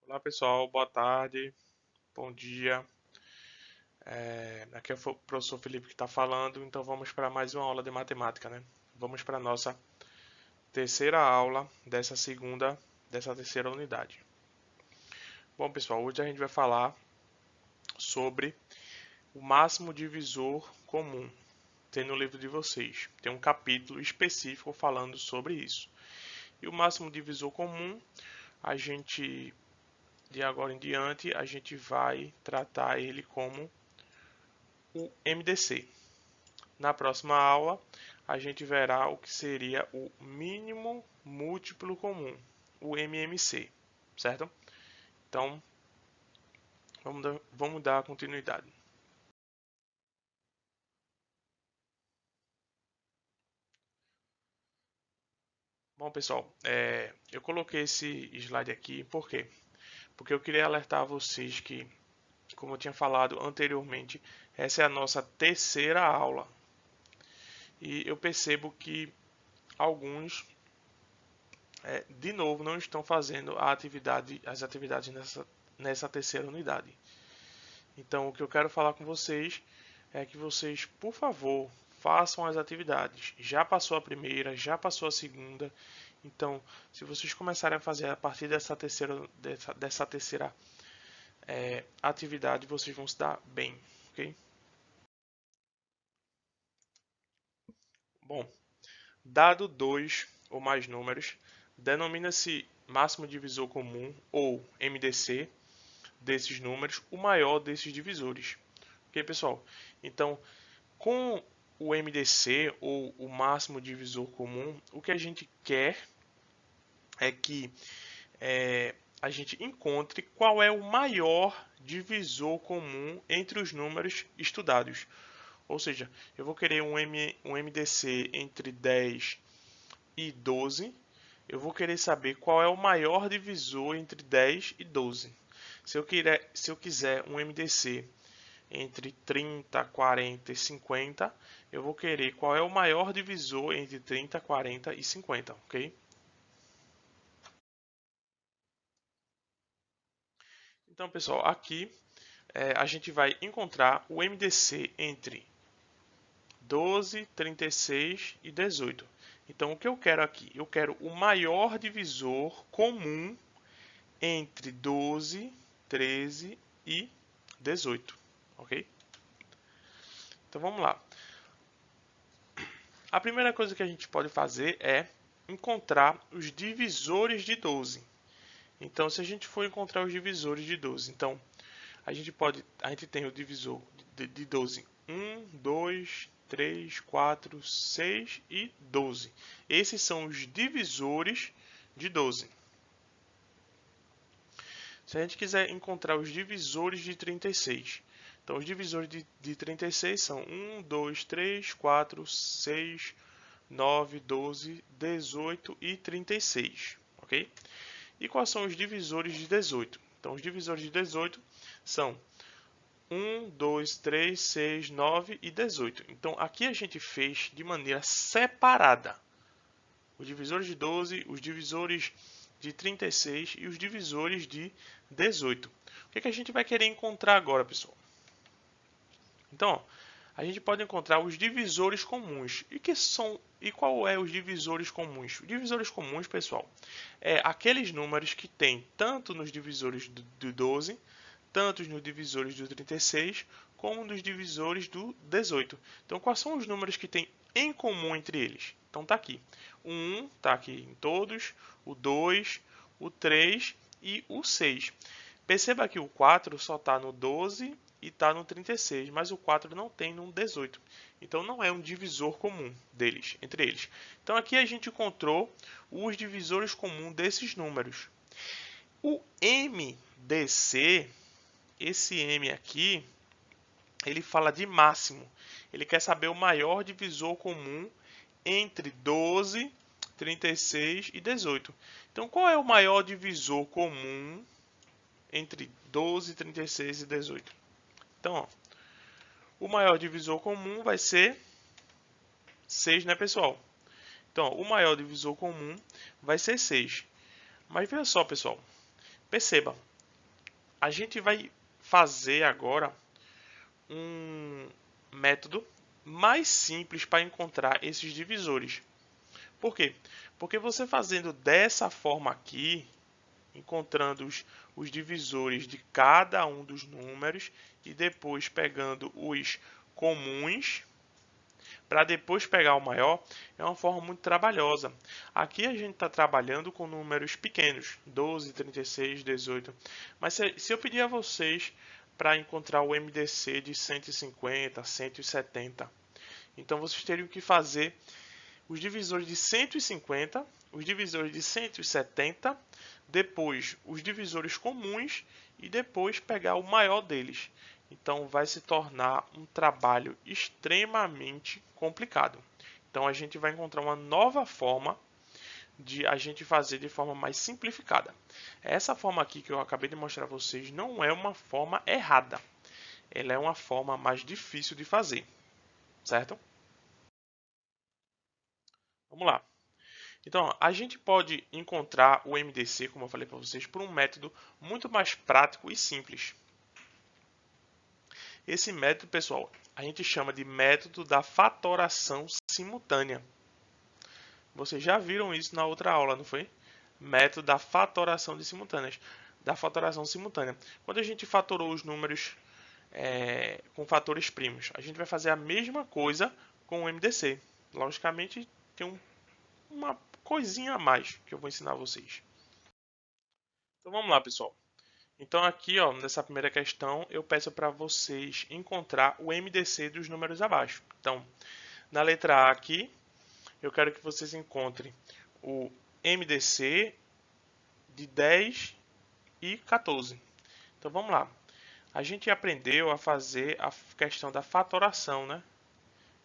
Olá pessoal, boa tarde, bom dia. Aqui é o professor Felipe que está falando, então vamos para mais uma aula de matemática, né? Vamos para a nossa terceira aula dessa terceira unidade. Bom pessoal, hoje a gente vai falar sobre o máximo divisor comum. Tem no livro de vocês, tem um capítulo específico falando sobre isso. E o máximo divisor comum, a gente, de agora em diante, a gente vai tratar ele como o MDC. Na próxima aula, a gente verá o que seria o mínimo múltiplo comum, o MMC, certo? Então, vamos dar continuidade. Bom, pessoal, eu coloquei esse slide aqui, por quê? Porque eu queria alertar vocês que, como eu tinha falado anteriormente, essa é a nossa terceira aula. E eu percebo que alguns, de novo, não estão fazendo as atividades nessa terceira unidade. Então, o que eu quero falar com vocês é que vocês, por favor, façam as atividades. Já passou a primeira, já passou a segunda. Então, se vocês começarem a fazer a partir dessa terceira atividade, vocês vão se dar bem, ok? Bom, dado 2 ou mais números, denomina-se máximo divisor comum, ou MDC, desses números, o maior desses divisores. Ok, pessoal? Então, com o MDC, ou o máximo divisor comum, o que a gente quer é que a gente encontre qual é o maior divisor comum entre os números estudados. Ou seja, eu vou querer um MDC entre 10 e 12. Eu vou querer saber qual é o maior divisor entre 10 e 12. Se eu quiser um MDC entre 30, 40 e 50, eu vou querer qual é o maior divisor entre 30, 40 e 50, ok? Então, pessoal, aqui a gente vai encontrar o MDC entre 12, 36 e 18. Então, o que eu quero aqui? Eu quero o maior divisor comum entre 12, 13 e 18, ok? Então, vamos lá. A primeira coisa que a gente pode fazer é encontrar os divisores de 12. Então, se a gente for encontrar os divisores de 12, então a gente tem o divisor de 12, 1, 2, 3, 4, 6 e 12. Esses são os divisores de 12. Se a gente quiser encontrar os divisores de 36, então os divisores de 36 são 1, 2, 3, 4, 6, 9, 12, 18 e 36, ok? E quais são os divisores de 18? Então, os divisores de 18 são 1, 2, 3, 6, 9 e 18. Então, aqui a gente fez de maneira separada os divisores de 12, os divisores de 36 e os divisores de 18. O que a gente vai querer encontrar agora, pessoal? Então, ó, a gente pode encontrar os divisores comuns. E qual é os divisores comuns? Os divisores comuns, pessoal, é aqueles números que tem tanto nos divisores do 12, tanto nos divisores do 36, como nos divisores do 18. Então, quais são os números que tem em comum entre eles? Então, tá aqui. O 1 está aqui em todos, o 2, o 3 e o 6. Perceba que o 4 só está no 12 e está no 36, mas o 4 não tem no 18. Então não é um divisor comum entre eles. Então aqui a gente encontrou os divisores comuns desses números. O MDC, esse M aqui, ele fala de máximo. Ele quer saber o maior divisor comum entre 12, 36 e 18. Então qual é o maior divisor comum entre 12, 36 e 18? Então, ó, o maior divisor comum vai ser 6, né, pessoal? Então, ó, o maior divisor comum vai ser 6. Mas veja só, pessoal. Perceba, a gente vai fazer agora um método mais simples para encontrar esses divisores. Por quê? Porque você fazendo dessa forma aqui, encontrando os divisores de cada um dos números e depois pegando os comuns para depois pegar o maior, é uma forma muito trabalhosa. Aqui a gente está trabalhando com números pequenos, 12, 36, 18. Mas se eu pedir a vocês para encontrar o MDC de 150, 170, então vocês teriam que fazer os divisores de 150, os divisores de 170, depois os divisores comuns e depois pegar o maior deles. Então vai se tornar um trabalho extremamente complicado. Então a gente vai encontrar uma nova forma de a gente fazer de forma mais simplificada. Essa forma aqui que eu acabei de mostrar a vocês não é uma forma errada. Ela é uma forma mais difícil de fazer, certo? Vamos lá. Então, a gente pode encontrar o MDC, como eu falei para vocês, por um método muito mais prático e simples. Esse método, pessoal, a gente chama de método da fatoração simultânea. Vocês já viram isso na outra aula, não foi? Método da fatoração de simultâneas. Da fatoração simultânea. Quando a gente fatorou os números com fatores primos, a gente vai fazer a mesma coisa com o MDC. Logicamente, tem uma coisinha a mais que eu vou ensinar a vocês. Então vamos lá, pessoal. Então aqui, ó, nessa primeira questão, eu peço para vocês encontrar o MDC dos números abaixo. Então, na letra A aqui, eu quero que vocês encontrem o MDC de 10 e 14. Então vamos lá. A gente aprendeu a fazer a questão da fatoração, né?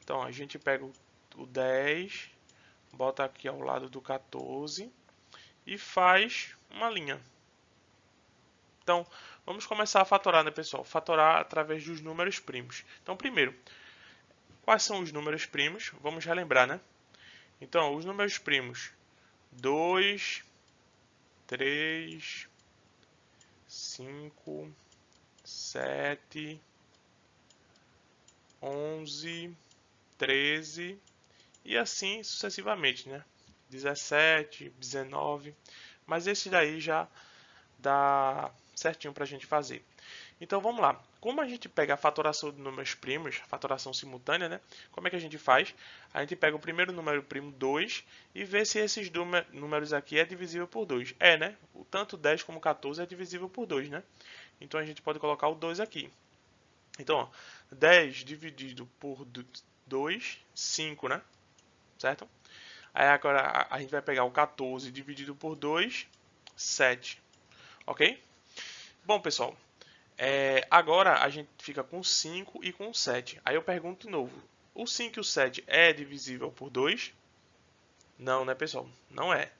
Então a gente pega o 10, bota aqui ao lado do 14 e faz uma linha. Então, vamos começar a fatorar, né, pessoal? Fatorar através dos números primos. Então, primeiro, quais são os números primos? Vamos relembrar, né? Então, os números primos 2, 3, 5, 7, 11, 13 e assim sucessivamente, né? 17, 19, mas esse daí já dá certinho para a gente fazer. Então vamos lá. Como a gente pega a fatoração de números primos, fatoração simultânea, né? Como é que a gente faz? A gente pega o primeiro número primo 2 e vê se esses números aqui é divisível por 2. É, né? Tanto 10 como 14 é divisível por 2, né? Então a gente pode colocar o 2 aqui. Então, ó, 10 dividido por 2, 5, né? Certo? Aí agora a gente vai pegar o 14 dividido por 2, 7. Ok? Bom, pessoal, agora a gente fica com 5 e com 7. Aí eu pergunto de novo, o 5 e o 7 é divisível por 2? Não, né, pessoal? Não é.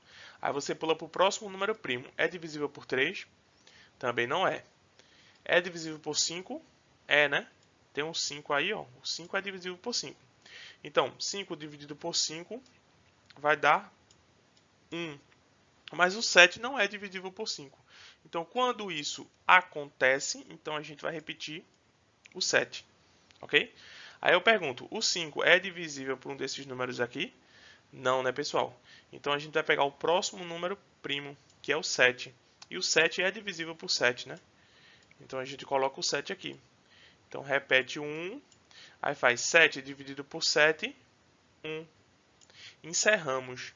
Aí você pula para o próximo número primo. É divisível por 3? Também não é. É divisível por 5? É, né? Tem um 5 aí, ó. O 5 é divisível por 5. Então, 5 dividido por 5 vai dar 1. Mas o 7 não é divisível por 5. Então, quando isso acontece, então a gente vai repetir o 7. Ok? Aí eu pergunto, o 5 é divisível por um desses números aqui? Não, né, pessoal? Então, a gente vai pegar o próximo número primo, que é o 7. E o 7 é divisível por 7, né? Então, a gente coloca o 7 aqui. Então, repete o 1. Aí faz 7 dividido por 7, 1. Encerramos.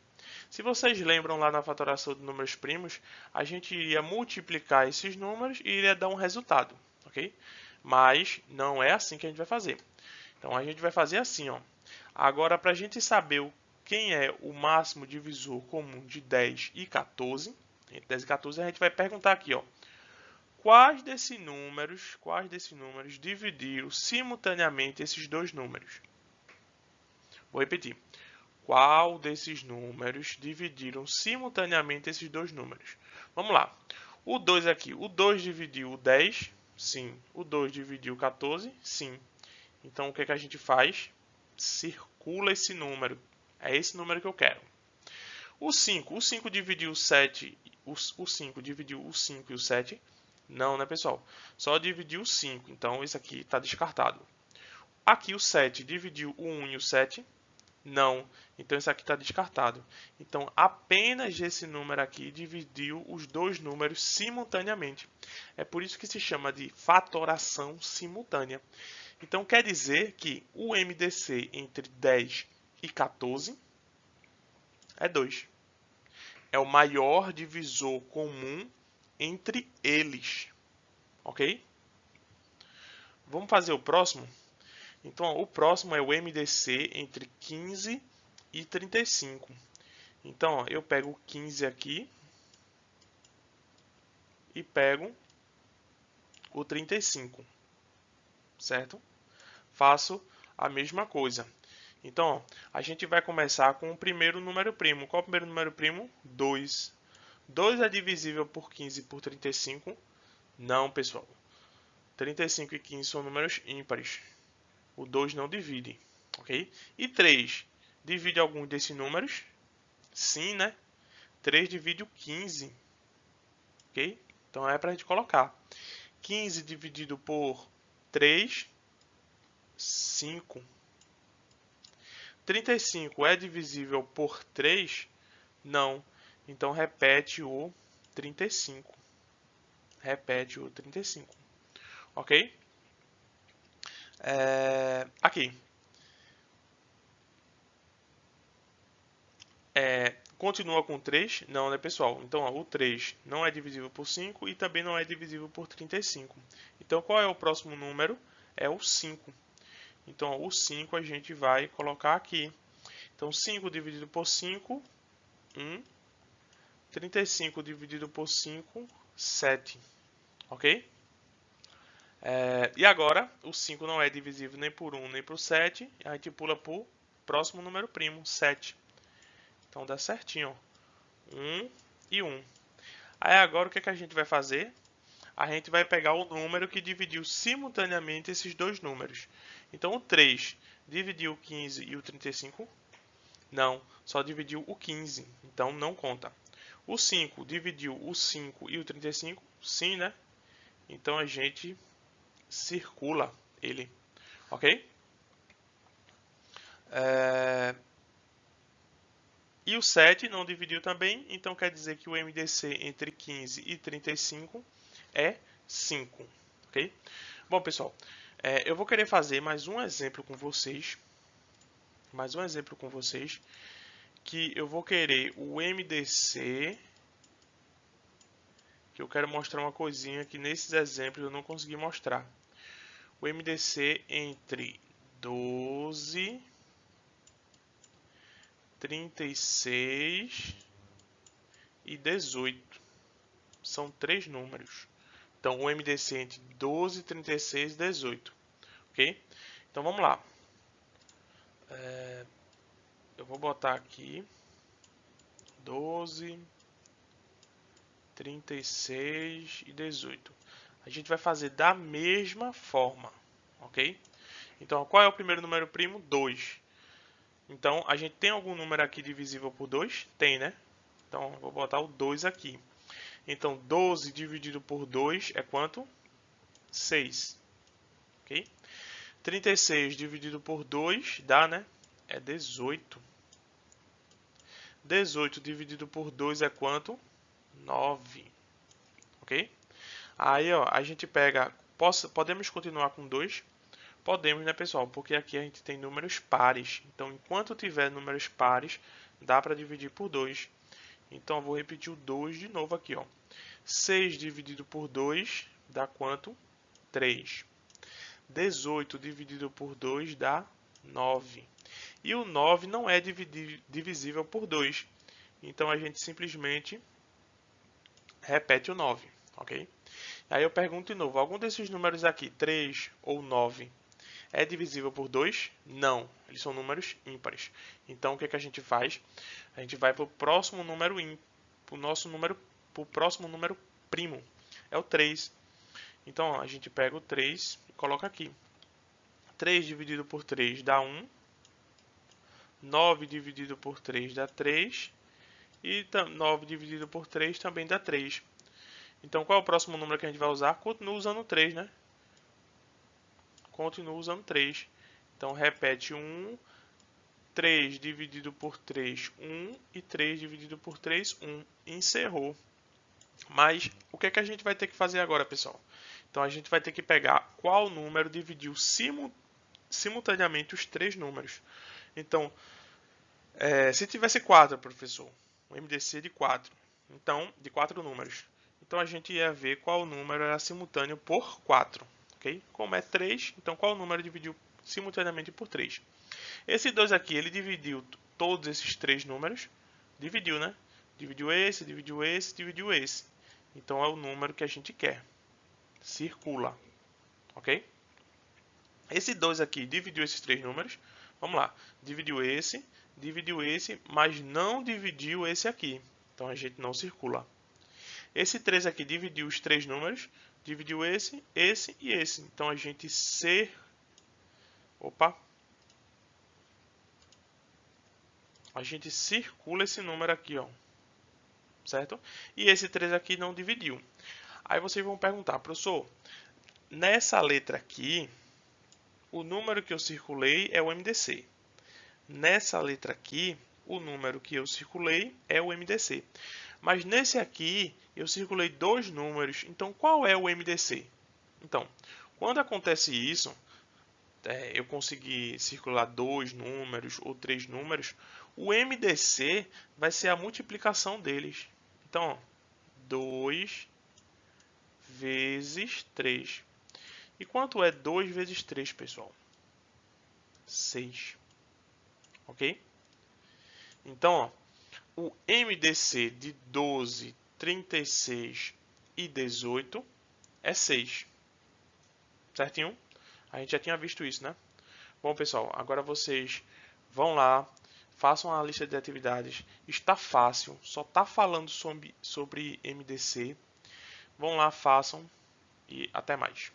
Se vocês lembram lá na fatoração de números primos, a gente iria multiplicar esses números e iria dar um resultado, ok? Mas não é assim que a gente vai fazer. Então a gente vai fazer assim, ó. Agora, para a gente saber quem é o máximo divisor comum de 10 e 14, entre 10 e 14 a gente vai perguntar aqui, ó. Quais desses números dividiram simultaneamente esses dois números? Vou repetir. Qual desses números dividiram simultaneamente esses dois números? Vamos lá. O 2 aqui. O 2 dividiu o 10? Sim. O 2 dividiu o 14? Sim. Então, o que, é que a gente faz? Circula esse número. É esse número que eu quero. O 5. O 5 dividiu o 7. O 5 dividiu o 5 e o 7? Não, né, pessoal? Só dividiu o 5, então esse aqui está descartado. Aqui o 7 dividiu o 1 e o 7? Não, então esse aqui está descartado. Então apenas esse número aqui dividiu os dois números simultaneamente. É por isso que se chama de fatoração simultânea. Então quer dizer que o MDC entre 10 e 14 é 2. É o maior divisor comum entre eles. Ok? Vamos fazer o próximo? Então, ó, o próximo é o MDC entre 15 e 35. Então, ó, eu pego o 15 aqui e pego o 35, certo? Faço a mesma coisa. Então, ó, a gente vai começar com o primeiro número primo. Qual é o primeiro número primo? 2. 2 é divisível por 15 por 35? Não, pessoal. 35 e 15 são números ímpares. O 2 não divide, ok? E 3 divide algum desses números? Sim, né? 3 divide o 15, ok? Então é para a gente colocar. 15 dividido por 3, 5. 35 é divisível por 3? Não. Então repete o 35. Repete o 35, ok? Aqui. Continua com 3? Não, né, pessoal? Então, ó, o 3 não é divisível por 5 e também não é divisível por 35. Então, qual é o próximo número? É o 5. Então, ó, o 5 a gente vai colocar aqui. Então, 5 dividido por 5, 1. 35 dividido por 5, 7. Ok? E agora, o 5 não é divisível nem por 1 nem por 7. A gente pula para o próximo número primo, 7. Então, dá certinho, ó. 1 e 1. Aí agora o que a gente vai fazer? A gente vai pegar o número que dividiu simultaneamente esses dois números. Então o 3 dividiu o 15 e o 35? Não, só dividiu o 15, então não conta. O 5 dividiu o 5 e o 35? Sim, né? Então a gente circula ele, ok? E o 7 não dividiu também, então quer dizer que o MDC entre 15 e 35 é 5. Ok? Bom, pessoal, eu vou querer fazer mais um exemplo com vocês. Que eu vou querer o MDC, que eu quero mostrar uma coisinha que nesses exemplos eu não consegui mostrar. O MDC entre 12, 36 e 18. São três números. Então, o MDC entre 12, 36 e 18. Ok? Então, vamos lá. Eu vou botar aqui 12, 36 e 18. A gente vai fazer da mesma forma. Ok? Então, qual é o primeiro número primo? 2. Então, a gente tem algum número aqui divisível por 2? Tem, né? Então, eu vou botar o 2 aqui. Então, 12 dividido por 2 é quanto? 6. Ok? 36 dividido por 2 dá, né? É 18. 18 dividido por 2 é quanto? 9. Ok? Aí, ó, a gente pega... Podemos continuar com 2? Podemos, né, pessoal? Porque aqui a gente tem números pares. Então, enquanto tiver números pares, dá para dividir por 2. Então, eu vou repetir o 2 de novo aqui, ó. 6 dividido por 2 dá quanto? 3. 18 dividido por 2 dá 9. E o 9 não é divisível por 2. Então, a gente simplesmente repete o 9, ok? Aí eu pergunto de novo, algum desses números aqui, 3 ou 9, é divisível por 2? Não, eles são números ímpares. Então, o que a gente faz? A gente vai para o próximo número para o próximo número primo, é o 3. Então, ó, a gente pega o 3 e coloca aqui. 3 dividido por 3 dá 1. 9 dividido por 3 dá 3. E 9 dividido por 3 também dá 3. Então, qual é o próximo número que a gente vai usar? Continua usando 3, né? Continua usando 3. Então, repete 1, 3 dividido por 3, 1, e 3 dividido por 3, 1. Encerrou. Mas, o que é que a gente vai ter que fazer agora, pessoal? Então, a gente vai ter que pegar qual número dividiu simultaneamente os três números. Então, se tivesse 4, professor, um MDC de 4, então, de 4 números. Então, a gente ia ver qual número era simultâneo por 4. Okay? Como é 3, então qual número dividiu simultaneamente por 3? Esse 2 aqui, ele dividiu todos esses três números. Dividiu, né? Dividiu esse, dividiu esse, dividiu esse. Então, é o número que a gente quer. Circula. Ok? Esse 2 aqui dividiu esses três números. Vamos lá. Dividiu esse, mas não dividiu esse aqui. Então, a gente não circula. Esse 3 aqui dividiu os três números. Dividiu esse, esse e esse. Então, a gente a gente circula esse número aqui, ó. Certo? E esse 3 aqui não dividiu. Aí vocês vão perguntar, professor, nessa letra aqui, o número que eu circulei é o MDC. Nessa letra aqui, o número que eu circulei é o MDC. Mas nesse aqui, eu circulei dois números. Então, qual é o MDC? Então, quando acontece isso, eu consegui circular dois números ou três números, o MDC vai ser a multiplicação deles. Então, 2 vezes 3. E quanto é 2 vezes 3, pessoal? 6. Ok? Então, ó, o MDC de 12, 36 e 18 é 6. Certinho? A gente já tinha visto isso, né? Bom, pessoal, agora vocês vão lá, façam a lista de atividades. Está fácil, só está falando sobre MDC. Vão lá, façam e até mais.